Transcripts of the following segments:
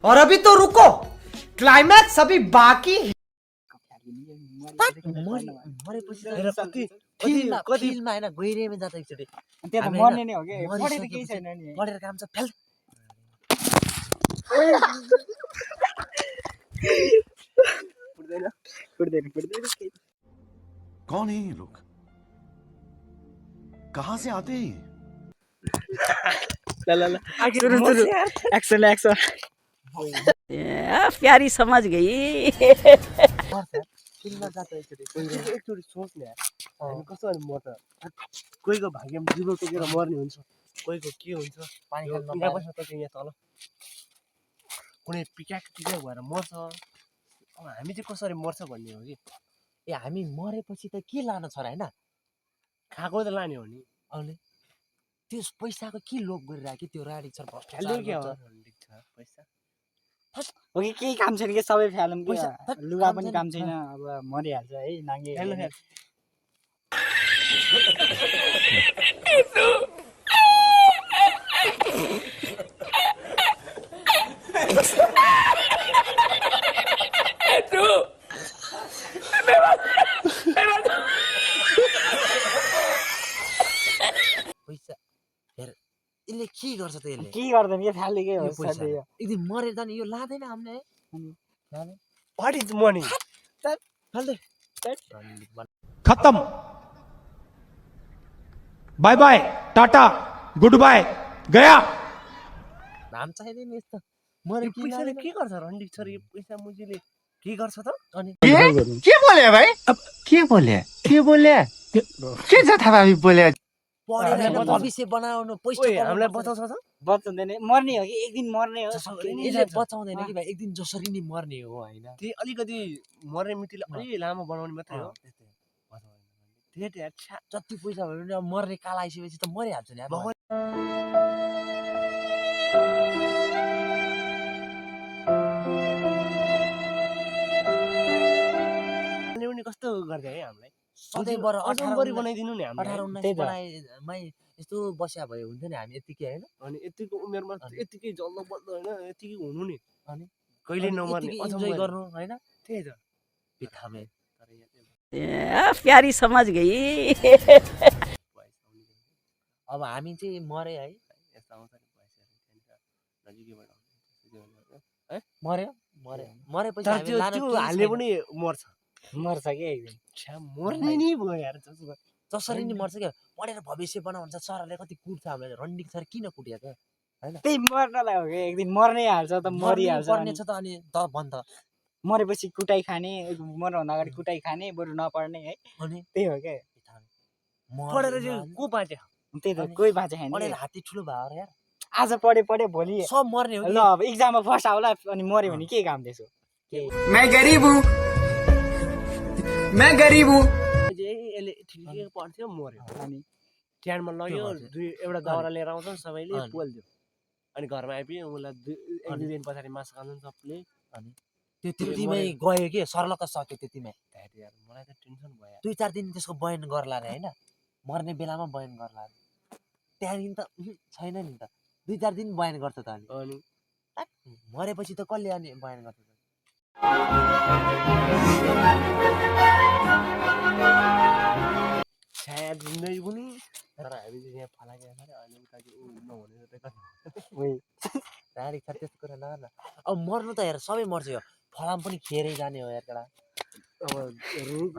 और अभी तो रुको, क्लाइमैक्स अभी बाकी है। मरेपछि फिल्डमा होइन गहिरोमा जाँदा एकचोटि त्यहाँ त मर्ने नै हो कि पढेर केही छैन नि पढेर काम छ फेल कुट्दैन कौन है ये लोग कहां से आते हैं ल सुरु एक्सन प्यारी समझ गई फिल्डमा जाँदा एकचोटि एकचोटि सोच्ने हामी कसरी मर्छ कोहीको भाग्यमा जिब्रो टोकेर मर्ने हुन्छ कोहीको के हुन्छ पानी यो खान यहाँ बस्छ त यहाँ तल कुनै पिक्याक भएर मर्छ अब हामी चाहिँ कसरी मर्छ भन्ने हो कि ए हामी मरेपछि त के लान छ र होइन खाएको त लाने हो नि अनि त्यस पैसाको के लोभ गरिरहेको कि त्यो राडी छ फ्याल्यो के हो पैसा हो कि केही काम छैन कि सबै फ्यालौँ कि पैसा लुगा पनि काम छैन अब मरिहाल्छ है नाङ्गे पैसा हेर यसले के गर्छ त यसले के गर्दैन कि फ्यालेकै हो यो पैसा सधैँ यो। एक दिन मरेर जाने यो लाँदैन हामीले वाट इज मनी फाल्दै खत्म bye bye tata goodbye गया नाम चाहिँदैन यस्तो मरे के पैसाले के गर्छ रन्डी छोरी यो पैसा मुजीले के गर्छ त अनि के बोले भाई अब के बोले के जथाभावी बोले पढेर होइन बताउँछ। भविष्य बनाउनु पैसा ओए कमाउनु हामीलाई पर्छ। बताउँछ त बचाउँदैन मर्ने हो कि एक दिन मर्ने हो यसले बचाउँदैन कि भाइ एक दिन जसरी नि मर्ने हो होइन त्यही अलिकति मर्ने मितिले अलि लामो बनाउने मात्रै हो त्यही त यार छ्या जति पैसा भयो भने अब मर्ने काल आइसकेपछि त मरिहाल्छ नि अब ल्याउने कस्तो गर्दै है हामीलाई सधैँबाट अजम्बरी बनाइदिनु नि हामीलाई 18 19 त्यही त। बनाएमै यस्तो बस्या भयो हुन्थ्यो नि हामी यतिकै होइन अनि यतिको उमेरमा यतिकै जल्लो बल्लो होइन यतिकै हुनु नि अनि कहिले नमर्ने इन्जोय अजम्बरी गर्नु होइन त्यही त बित्थामे तर यहाँ प्यारी समझ गई अब हामी चाहिँ मरे है यस्तो आउँछ नि पैसा नजिकैबाट है मर्यो मर्यो मरेपछि तर हामी त्यो लानु त्यो केही हाल्ने छैन। पनि मर्छ मर्छ कि एक दिन छ्या मर्ने नि भयो यार जसो जसरी नि मर्छ क्या पढेर भविष्य बनाउनु छ सरहरूले कति कुट्छ हामीलाई रन्डिक सर किन कुट्यो त त्यही मर्नलाई हो कि एक दिन मर्नै हाल्छ त मरिहाल्छ पर्ने अनि छ त अनि त भन् त मरेपछि कुटाइ खाने मर्नुभन्दा अगाडि कुटाइ खाने बरु नपढ्ने है अनि त्यही हो क्या पढेर चाहिँ को बाँच्यो त्यही त अनि कोही बाँचे छैन पढेर कि। हात्ती ठुलो भयो अरे यार आज पढे भोलि सब मर्ने हो ल अब इक्जाममा फर्स्ट आउला अनि मऱ्यो भने के काम त्यसो मैं गरीब हूँ, मैं गरीब हूँ। यसले ठिकै पढ्थ्यो मर्यो अनि ट्यानमा लग्यो के भन्छ? दुई एउटा दाउरा लिएर आउँछन् सबैले अनि? पोल्दियो अनि घरमा आइपुग्यो उसलाई एक दुई दिन पछाडि मासु खान्छन् सबले अनि त्यो त्यतिमै गयो कि सर्लक सक्यो त्यतिमै ध्यान यार मलाई त टेन्सन भयो 2-4 दिन त्यसको बयान गर्ला रे होइन मर्ने बेलामा बयान गर्ला रे त्यहाँदेखि त छैन नि त 2-4 दिन बयान गर्छ त अनि अनि मरेपछि त कसले अनि बयान गर्छ त छाया जिन्दगी पनि तर हामी चाहिँ यहाँ फलाएको अनि उता चाहिँ ऊ नहुने त राडी छ त्यस्तो कुरा नगर्न अब मर्नु त हेर सबै मर्छ यो फलाम पनि खेरै जाने हो यार केटा अब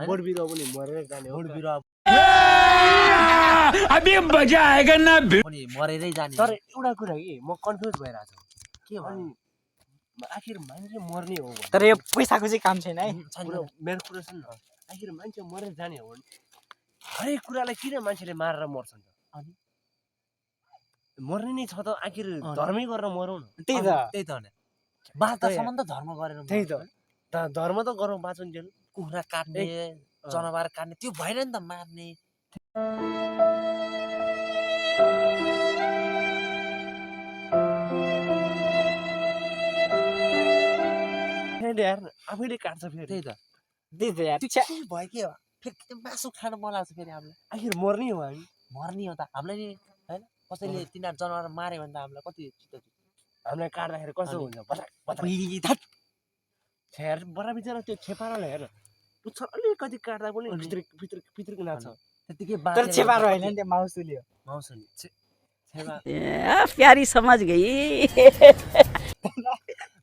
बोट बिरुवा पनि मरेर जाने हो बोट बिरुवा अभी मजा आएगा ना पनि मरेरै जाने तर एउटा कुरा कि म कन्फ्युज भइरहेको छु के अनि आखिर मान्छे मर्ने हो भने तर यो पैसाको चाहिँ काम छैन है पुरा मेरो कुरा सुन न आखिर मान्छे मरेर जाने हो भने हरेक कुरालाई किन मान्छेले मारेर मर्छन् त अनि मर्ने नै छ त आखिर धर्मै गरेर मरौँ न त्यही त त्यही त हो नि बाँच्दासम्म त धर्म गरेर त्यही त धर्म त गरौँ बाँचुन्जेल कुखुरा काट्ने जनावर काट्ने त्यो भएन नि त मार्ने यार आफैले काट्छ फेरि त्यही त त्यही त यार त्यो के भयो के हो फेरि त्यो मासु खान मन लाग्छ फेरि हामीलाई आखिर मर्ने हो हामी मर्ने हो त हामीलाई नि होइन कसैले तिनीहरू जनावर माऱ्यो भने त हामीलाई कति चित्त हामीलाई काट्दाखेरि कस्तो हुन्छ बटाक बटाक अबुई, धत्। हेर बडा बिचरा त्यो छेपारोले हेर पुच्छर अलिकति काट्दा पनि भित्र नाच्छ त्यतिकै तर बाँचेर छेपारो होइन नि त्यो माउसुली हो माउसुली छेपा प्यारी समझ गई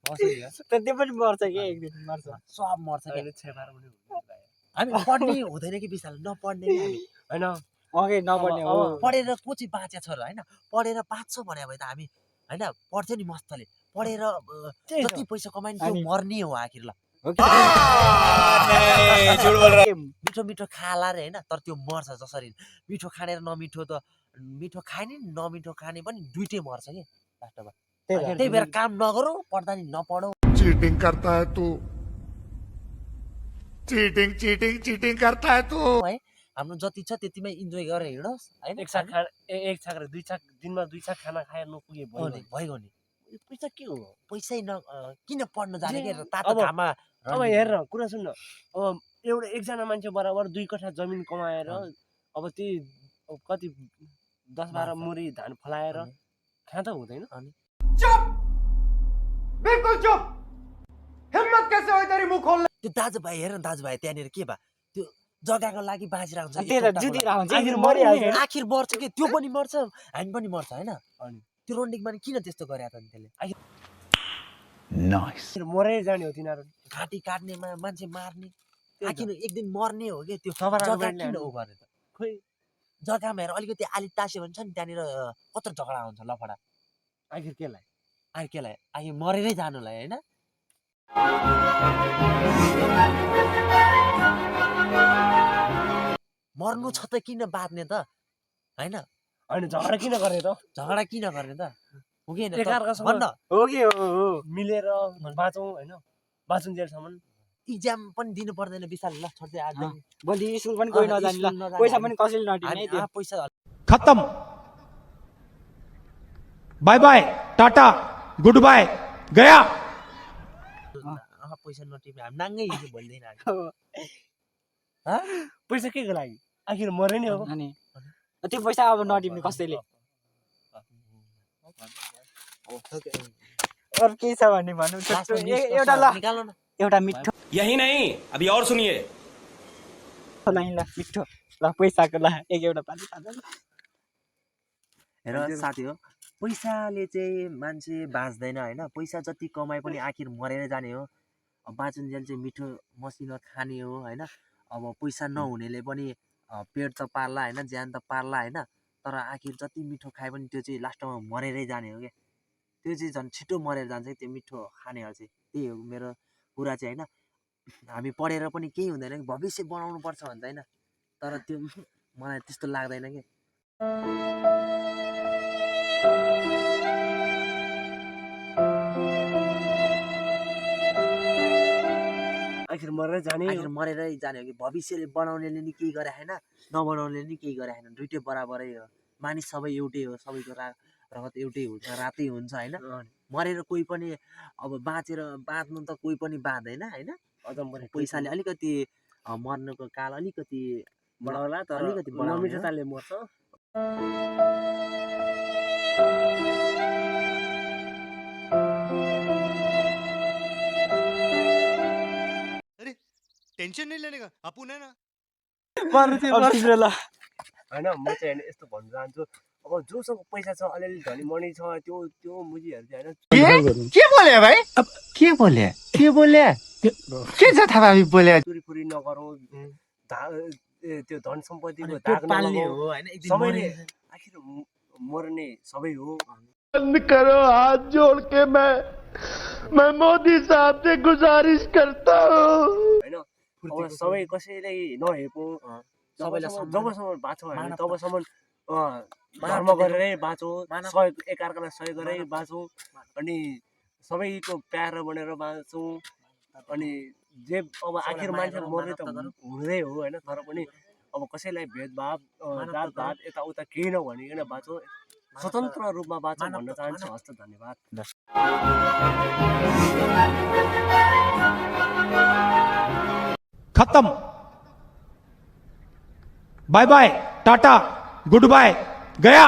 माउसुली हो। तर त्यो पनि मर्छ कि एक दिन मर्छ सब मर्छ क्या। अहिले छेपारो पनि हुन्छ हामी पढ्ने हुँदैन कि विशाल नपढ्ने कि हामी होइन अघि नपर्ने हो पढेर को चाहिँ बाँचेको छ र होइन पढेर बाँच्छौ भने भए त हामी होइन पढ्थ्यो नि मस्तले पढेर त्यही त। जति पैसा कमायो नि त्यो अनि- मर्ने हो आखिर ल हो कि? मिठो मिठो खाला रे होइन तर त्यो मर्छ जसरी मिठो खाने र नमिठो त मिठो खाने नि नमिठो खाने पनि दुइटै मर्छ कि लास्टमा त्यही त। त्यही भएर काम नगरौँ पढ्दा नि नपढौँ चीटिंग करता है तू चीटिंग चीटिंग चीटिंग करता है तू है हाम्रो जति छ त्यतिमै इन्जोय गरेर हिँडोस् होइन एक छाक खाना एक छाक र दुई छाक दिनमा दुई छाक खाना खाएर नपुगे हो नि, भइगयो नि पैसा के हो पैसै किन पढ्न जाने के तातो अब- घाममा अब हेर न कुरा सुन न अब एउटा एकजना मान्छे बराबर 2 कट्ठा जमिन कमाएर अब त्यही कति 10-12 मुरी धान फलाएर अनि? खाँ त हुँदैन चुप बिल्कुल चुप हिम्मत कैसे हो तेरी मुंह खोलने त्यो दाजुभाइ हेर न दाजुभाइ त्यहाँनिर के भा त्यो जग्गाको लागि बाँचिरहेको हुन्छ त्यही त जुधिरहेको हुन्छ आखिर मरिहाल्छ मर्ने आखिर मर्छ कि त्यो पनि मर्छ हामी पनि मर्छ होइन अनि? त्यो रोन्डिङमा किन त्यस्तो गरे त नि त्यसले आखिर मरेर जाने हो तिनीहरू घाँटी काट्नेमा मान्छे मार्ने त्यही त। आखिर एक दिन मर्ने हो कि त्यो सफा जग्गा राख्नु किन पर्ने उ गर्ने त खोइ जग्गामा हेर अलिकति आली टास्यो भने छ नि त्यहाँनिर कत्रो झगडा हुन्छ लफडा आखिर केलाई आखिर केलाई आखिर मरेरै जानुलाई होइन मर्नु छ त किन बाँच्ने त होइन होइन झगडा किन गर्ने त झगडा किन गर्ने त हो कि होइन त? एकाअर्कासँग भन्न हो कि हो मिलेर बाँचौँ होइन बाँचुन्जेलसम्म इक्जाम पनि दिनु पर्दैन विशाल ल छोड्दै आज भोलि स्कुल पनि कोही नजाने ल पैसा पनि कसैले नदिने है त्यो पैसा खत्म bye bye tata goodbye गया पैसा नटिपे हामी नाङ्गै हिँड्यो भोलिदेखि हामी पैसा के को लागि आखिर मरे नै हो अनि त्यो पैसा अब नदिने कसैले अरू केही छ भने भनौँ लास्टमा एउटा ल निकाल्नु न एउटा मिठो यही नहीं अभी और सुनिए लाइन ल मिठो ल पैसाको ल एउटा पानी हेर साथी हो पैसाले चाहिँ मान्छे बाँच्दैन होइन पैसा जति कमाए पनि आखिर मरेर जाने हो अब बाँचुन्जेल चाहिँ मिठो मसिनो खाने हो होइन अब पैसा नहुनेले पनि पेट त पार्ला होइन ज्यान त पार्ला होइन तर आखिर जति मिठो खाए पनि त्यो चाहिँ लास्टमा मरेरै जाने हो क्या त्यो चाहिँ झन् छिटो मरेर जान्छ कि त्यो मिठो खानेहरू चाहिँ त्यही हो मेरो कुरा चाहिँ होइन हामी पढेर पनि केही हुँदैन कि भविष्य बनाउनु पर्छ भन्छ होइन तर त्यो मलाई त्यस्तो लाग्दैन कि आखिर मरेर जाने आखिर मरेरै जाने हो कि भविष्यले बनाउनेले नि केही गरे होइन नबनाउनेले नि केही गरे होइन दुइटै बराबरै हो मानिस सबै एउटै हो सबैको रगत एउटै हुन्छ रातै हुन्छ होइन मरेर कोही पनि अब बाँचेर बाँच्नु त कोही पनि बाँच्दैन होइन पैसाले अलिकति मर्नुको काल अलिकति बढाउला तर अलिकति बढाउने हो। नमिठोताले मर्छ टेंशन नहीं लेने का अपुन है ना अब तिम्रो ल होइन म चाहिँ होइन यस्तो भन्न चाहन्छु अब जोसँग पैसा छ अलिअलि धनी मनी छ त्यो त्यो मुजीहरू चाहिँ होइन के बोले भाइ के बोले के बोले के जथाभावी बोले चोरीफुरी नगरौँ त्यो धन सम्पत्तिको अनि धाक पेट पाल्ने नलगाउँ। हो होइन एक दिन सबैले मर्ने। आखिर मर्ने सबै हो बंद करो हाथ जोड़ के मैं मोदी साहब से गुजारिश करता हूँ होइन अब सबै कसैलाई नहेपौँ सबैलाई जबसम्म बाँचौँ हामी मानवता। तबसम्म धर्म मानवता गरेरै बाँचौँ मानव- सहयोग एकअर्कालाई सहयोग गरेरै बाँचौँ अनि सबैको प्यारो बनेर बाँचौँ अनि जे अब आखिर मान्छे मर्ने त हुँदै हो होइन तर पनि अब कसैलाई भेदभाव जातभात यताउता केही नभनिकन बाँचौँ स्वतन्त्र रूपमा बाँचौँ भन्न चाहन्छु हस्त धन्यवाद खत्म bye bye tata goodbye गया